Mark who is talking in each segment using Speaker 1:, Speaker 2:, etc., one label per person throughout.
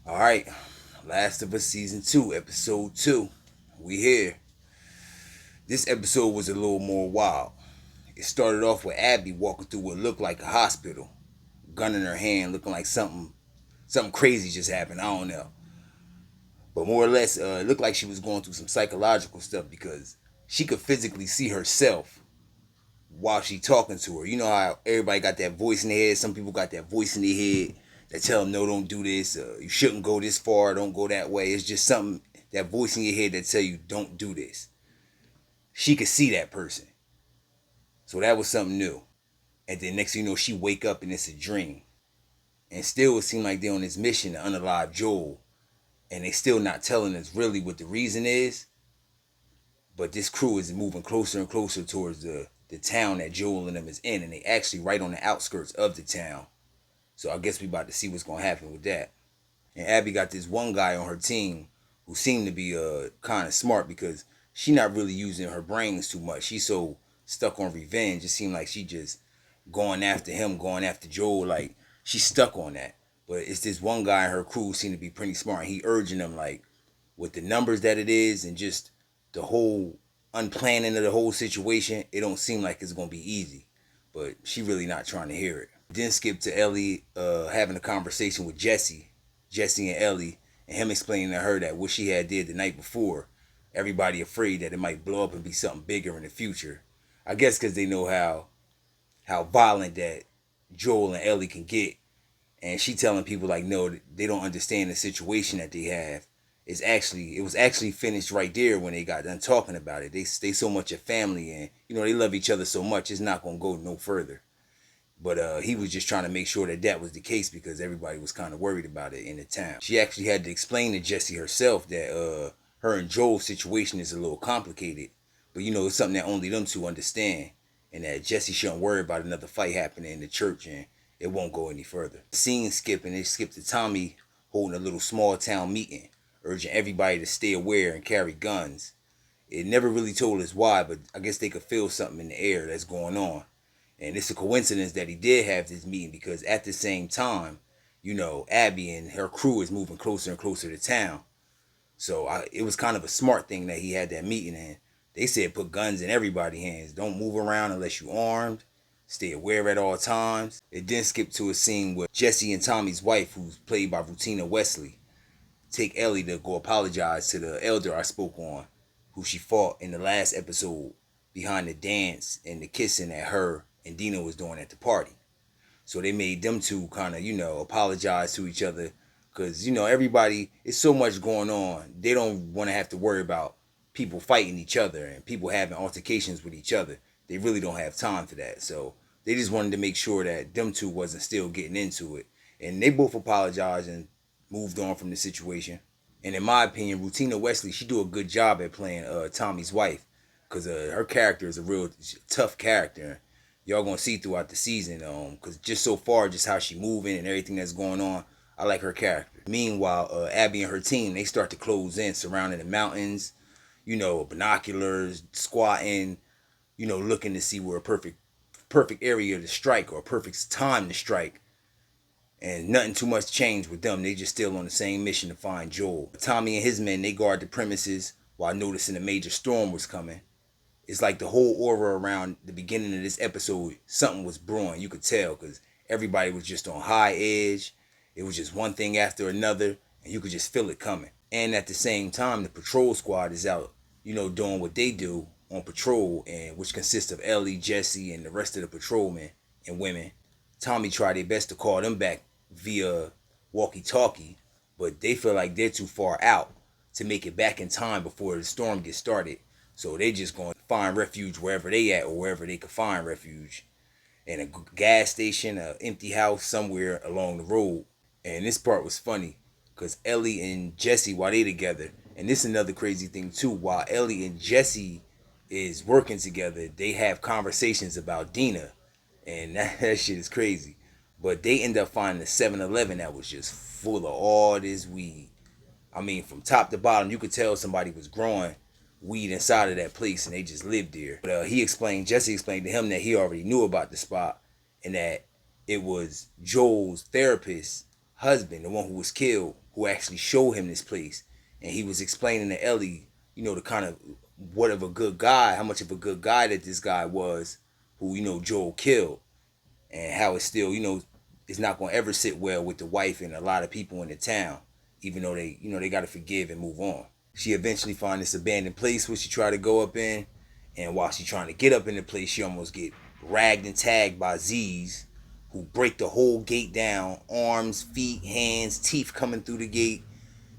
Speaker 1: All right, Last of Us Season 2, Episode 2. We here. This episode was a little more wild. It started off with Abby walking through what looked like a hospital, gun in her hand, looking like something crazy just happened. I don't know. But more or less, it looked like she was going through some psychological stuff because she could physically see herself while she talking to her. You know how everybody got that voice in their head. Some people got that voice in their head that tell them, no, don't do this. You shouldn't go this far. Don't go that way. It's just something, that voice in your head that tell you, don't do this. She could see that person. So that was something new. And then next thing you know, she wake up and it's a dream. And still it seemed like they're on this mission to unalive Joel. And they still not telling us really what the reason is. But this crew is moving closer and closer towards the town that Joel and them is in. And they actually right on the outskirts of the town. So I guess we about to see what's going to happen with that. And Abby got this one guy on her team who seemed to be kind of smart because she not really using her brains too much. She's so stuck on revenge. It seemed like she just going after him, going after Joel. Like she's stuck on that. But it's this one guy in her crew who seemed to be pretty smart. He urging them like with the numbers that it is and just the whole unplanning of the whole situation. It don't seem like it's gonna be easy. But she really not trying to hear it. Then skip to Ellie having a conversation with Jesse and Ellie, and him explaining to her that what she had did the night before, everybody afraid that it might blow up and be something bigger in the future. I guess because they know how violent that Joel and Ellie can get, and she telling people like, no, they don't understand the situation that they have. It was actually finished right there when they got done talking about it. They so much a family, and they love each other so much. It's not gonna go no further. But he was just trying to make sure that that was the case because everybody was kind of worried about it in the town. She actually had to explain to Jesse herself that her and Joel's situation is a little complicated. But it's something that only them two understand. And that Jesse shouldn't worry about another fight happening in the church and it won't go any further. Scene skip and they skip to Tommy holding a little small town meeting, urging everybody to stay aware and carry guns. It never really told us why, but I guess they could feel something in the air that's going on. And it's a coincidence that he did have this meeting because at the same time, Abby and her crew is moving closer and closer to town. So it was kind of a smart thing that he had that meeting. And they said put guns in everybody's hands. Don't move around unless you're armed. Stay aware at all times. It then skipped to a scene with Jesse and Tommy's wife, who's played by Rutina Wesley, take Ellie to go apologize to the elder I spoke on, who she fought in the last episode behind the dance and the kissing that her and Dina was doing at the party. So they made them two kind of, apologize to each other because, everybody, it's so much going on. They don't want to have to worry about people fighting each other and people having altercations with each other. They really don't have time for that. So they just wanted to make sure that them two wasn't still getting into it. And they both apologized and moved on from the situation. And in my opinion, Rutina Wesley, she do a good job at playing Tommy's wife because her character is a real tough character. Y'all gonna see throughout the season, because just so far, just how she moving and everything that's going on, I like her character. Meanwhile, Abby and her team, they start to close in, surrounding the mountains, binoculars, squatting, looking to see where a perfect area to strike or a perfect time to strike. And nothing too much changed with them. They just still on the same mission to find Joel. Tommy and his men, they guard the premises while noticing a major storm was coming. It's like the whole aura around the beginning of this episode, something was brewing. You could tell because everybody was just on high edge. It was just one thing after another, and you could just feel it coming. And at the same time, the patrol squad is out, doing what they do on patrol, and which consists of Ellie, Jesse, and the rest of the patrolmen and women. Tommy tried their best to call them back via walkie-talkie, but they feel like they're too far out to make it back in time before the storm gets started. So they just going to find refuge wherever they at or wherever they could find refuge. In a gas station, an empty house somewhere along the road. And this part was funny because Ellie and Jesse, while they together, and this is another crazy thing too, while Ellie and Jesse is working together, they have conversations about Dina. And that shit is crazy. But they end up finding a 7-Eleven that was just full of all this weed. I mean, from top to bottom, you could tell somebody was growing weed inside of that place and they just lived there. But Jesse explained to him that he already knew about the spot and that it was Joel's therapist's husband, the one who was killed, who actually showed him this place. And he was explaining to Ellie, the kind of what of a good guy, how much of a good guy that this guy was, who, Joel killed. And how it's still, it's not going to ever sit well with the wife and a lot of people in the town, even though they got to forgive and move on. She eventually finds this abandoned place where she tried to go up in. And while she's trying to get up in the place, she almost get ragged and tagged by Z's, who break the whole gate down, arms, feet, hands, teeth coming through the gate.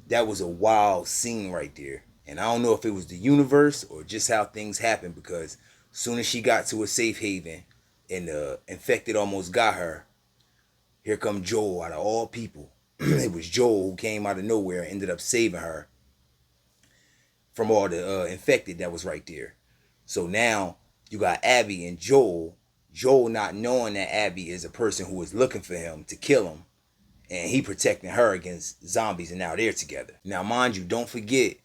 Speaker 1: That was a wild scene right there. And I don't know if it was the universe or just how things happened, because as soon as she got to a safe haven and the infected almost got her, here come Joel out of all people. It was Joel who came out of nowhere and ended up saving her from all the infected that was right there. So now you got Abby and Joel. Joel not knowing that Abby is a person who is looking for him to kill him. And he protecting her against zombies, and now they're together. Now, mind you, don't forget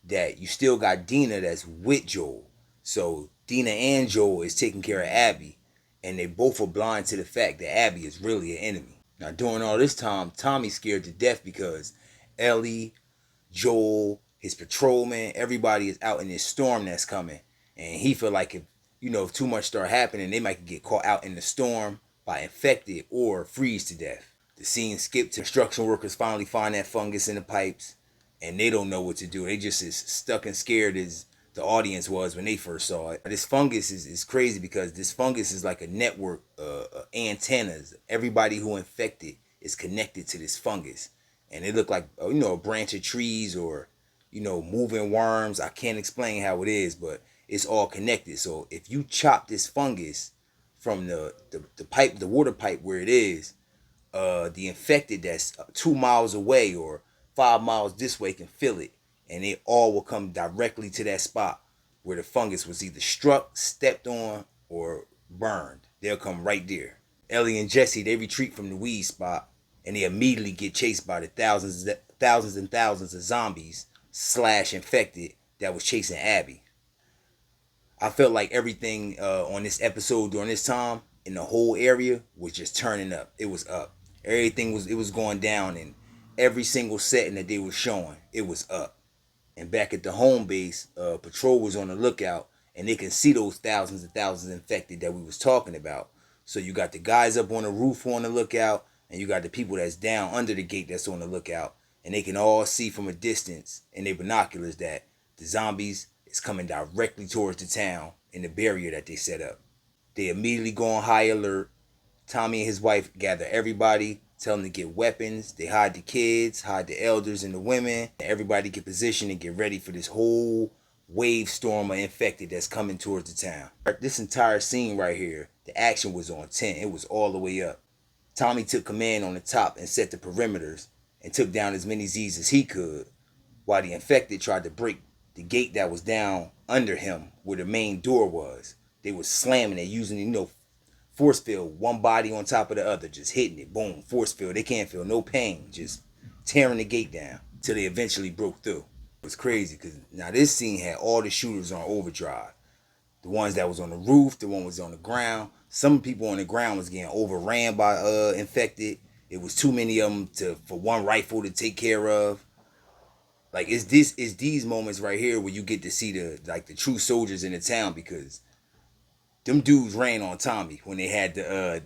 Speaker 1: that you still got Dina that's with Joel. So Dina and Joel is taking care of Abby. And they both are blind to the fact that Abby is really an enemy. Now, during all this time, Tommy's scared to death because Ellie, Joel, his patrolman, everybody is out in this storm that's coming. And he feel like if too much start happening, they might get caught out in the storm by infected or freeze to death. The scene skipped to construction workers finally find that fungus in the pipes, and they don't know what to do. They just as stuck and scared as the audience was when they first saw it. This fungus is crazy because this fungus is like a network of antennas. Everybody who infected is connected to this fungus. And it looked like, a branch of trees or, moving worms. I can't explain how it is, but it's all connected. So if you chop this fungus from the pipe, the water pipe where it is, the infected that's 2 miles away or 5 miles this way can feel it, and it all will come directly to that spot where the fungus was either struck, stepped on, or burned. They'll come right there. Ellie and Jesse, they retreat from the weed spot, and they immediately get chased by the thousands and thousands of zombies / infected that was chasing Abby. I felt like everything on this episode during this time in the whole area was just turning up. It was up. Everything was going down, and every single setting that they were showing, it was up. And back at the home base, patrol was on the lookout, and they can see those thousands and thousands infected that we was talking about. So you got the guys up on the roof on the lookout, and you got the people that's down under the gate that's on the lookout, and they can all see from a distance in their binoculars that the zombies is coming directly towards the town in the barrier that they set up. They immediately go on high alert. Tommy and his wife gather everybody, tell them to get weapons. They hide the kids, hide the elders and the women. Everybody get positioned and get ready for this whole wave storm of infected that's coming towards the town. This entire scene right here, the action was on 10. It was all the way up. Tommy took command on the top and set the perimeters and took down as many Z's as he could, while the infected tried to break the gate that was down under him where the main door was. They was slamming it using, force field, one body on top of the other, just hitting it, boom, force field. They can't feel no pain, just tearing the gate down till they eventually broke through. It was crazy because now this scene had all the shooters on overdrive. The ones that was on the roof, the one was on the ground. Some people on the ground was getting overran by infected. It was too many of them for one rifle to take care of. Like it's these moments right here where you get to see the true soldiers in the town, because them dudes ran on Tommy when they had the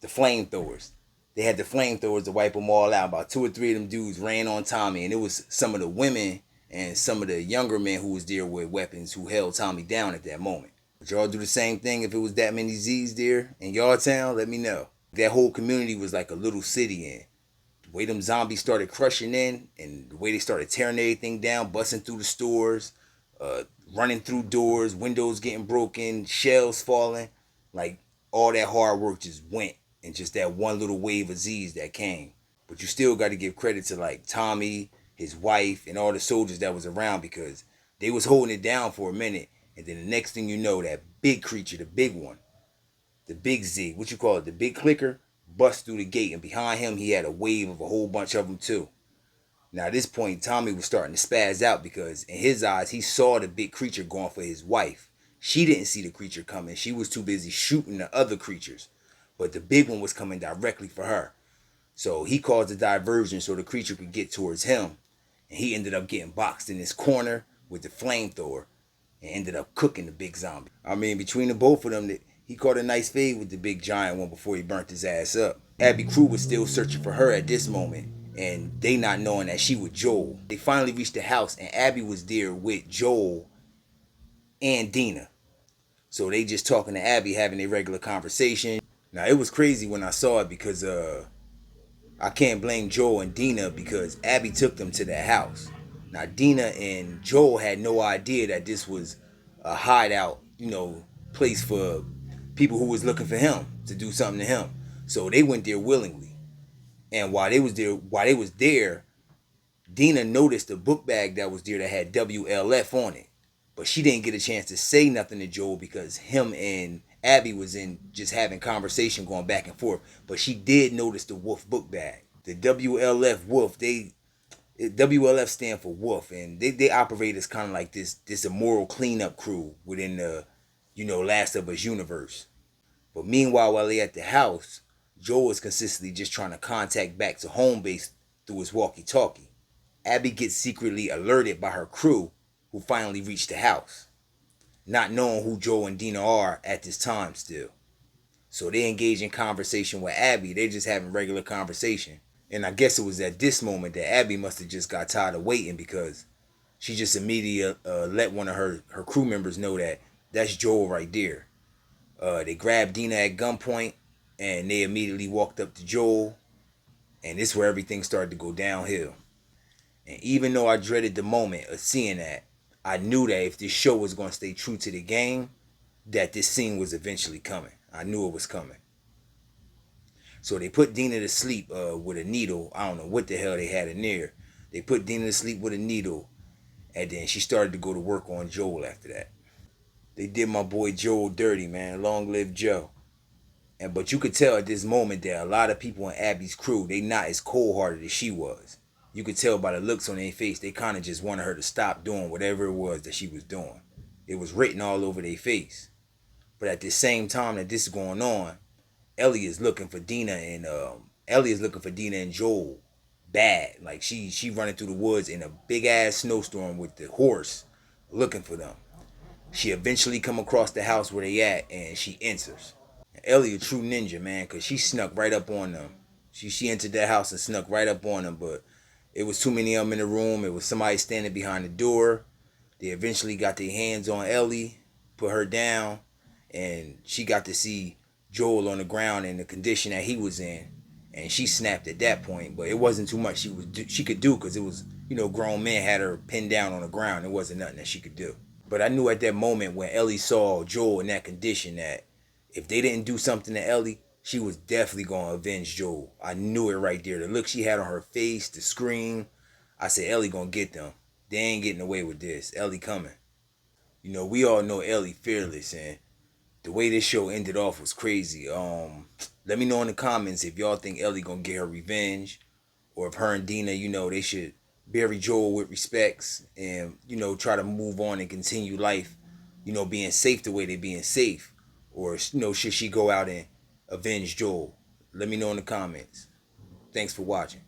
Speaker 1: flamethrowers. They had the flamethrowers to wipe them all out. About 2 or 3 of them dudes ran on Tommy, and it was some of the women and some of the younger men who was there with weapons who held Tommy down at that moment. Would y'all do the same thing if it was that many Z's there in y'all town? Let me know. That whole community was like a little city, and the way them zombies started crushing in and the way they started tearing everything down, busting through the stores, running through doors, windows getting broken, shells falling, like all that hard work just went in just that one little wave of Z's that came. But you still got to give credit to like Tommy, his wife, and all the soldiers that was around, because they was holding it down for a minute. And then the next thing you know, that big creature, the big one, the big Z, what you call it, the big clicker, bust through the gate. And behind him, he had a wave of a whole bunch of them too. Now at this point, Tommy was starting to spaz out because in his eyes, he saw the big creature going for his wife. She didn't see the creature coming. She was too busy shooting the other creatures. But the big one was coming directly for her. So he caused a diversion so the creature could get towards him. And he ended up getting boxed in this corner with the flamethrower and ended up cooking the big zombie. I mean, between the both of them, he caught a nice fade with the big giant one before he burnt his ass up. Abby crew was still searching for her at this moment, and they not knowing that she was Joel. They finally reached the house, and Abby was there with Joel and Dina. So they just talking to Abby, having a regular conversation. Now, it was crazy when I saw it because I can't blame Joel and Dina because Abby took them to their house. Now, Dina and Joel had no idea that this was a hideout, place for people who was looking for him to do something to him. So they went there willingly. And while they was there, Dina noticed a book bag that was there that had WLF on it. But she didn't get a chance to say nothing to Joel because him and Abby was in just having conversation going back and forth. But she did notice the wolf book bag. The WLF wolf, WLF stand for wolf, and they operate as kind of like this immoral cleanup crew within the Last of Us universe. But meanwhile, while they at the house, Joel is consistently just trying to contact back to home base through his walkie-talkie. Abby gets secretly alerted by her crew, who finally reached the house, not knowing who Joel and Dina are at this time still. So they engage in conversation with Abby. They just having regular conversation. And I guess it was at this moment that Abby must have just got tired of waiting because she just immediately let one of her crew members know that that's Joel right there. They grabbed Dina at gunpoint and they immediately walked up to Joel, and this is where everything started to go downhill. And even though I dreaded the moment of seeing that, I knew that if this show was going to stay true to the game, that this scene was eventually coming. I knew it was coming. So they put Dina to sleep with a needle. I don't know what the hell they had in there. They put Dina to sleep with a needle, and then she started to go to work on Joel after that. They did my boy Joel dirty, man. Long live Joe. But you could tell at this moment that a lot of people in Abby's crew, they not as cold-hearted as she was. You could tell by the looks on their face, they kind of just wanted her to stop doing whatever it was that she was doing. It was written all over their face. But at the same time that this is going on, Ellie is looking for Dina and Joel bad. Like she running through the woods in a big ass snowstorm with the horse looking for them. She eventually come across the house where they at and she enters. Ellie a true ninja, man, cause she snuck right up on them. She entered that house and snuck right up on them, but it was too many of them in the room. It was somebody standing behind the door. They eventually got their hands on Ellie, put her down, and she got to see Joel on the ground in the condition that he was in, and she snapped at that point. But it wasn't too much she could do because it was grown men had her pinned down on the ground. It wasn't nothing that she could do. But I knew at that moment when Ellie saw Joel in that condition that if they didn't do something to Ellie, she was definitely going to avenge Joel. I knew it right there. The look she had on her face, the scream. I said, Ellie going to get them. They ain't getting away with this. Ellie coming. We all know Ellie fearless, and the way this show ended off was crazy. Let me know in the comments if y'all think Ellie going to get her revenge, or if her and Dina, they should bury Joel with respects and, try to move on and continue life, being safe the way they being safe. Or, should she go out and avenge Joel? Let me know in the comments. Thanks for watching.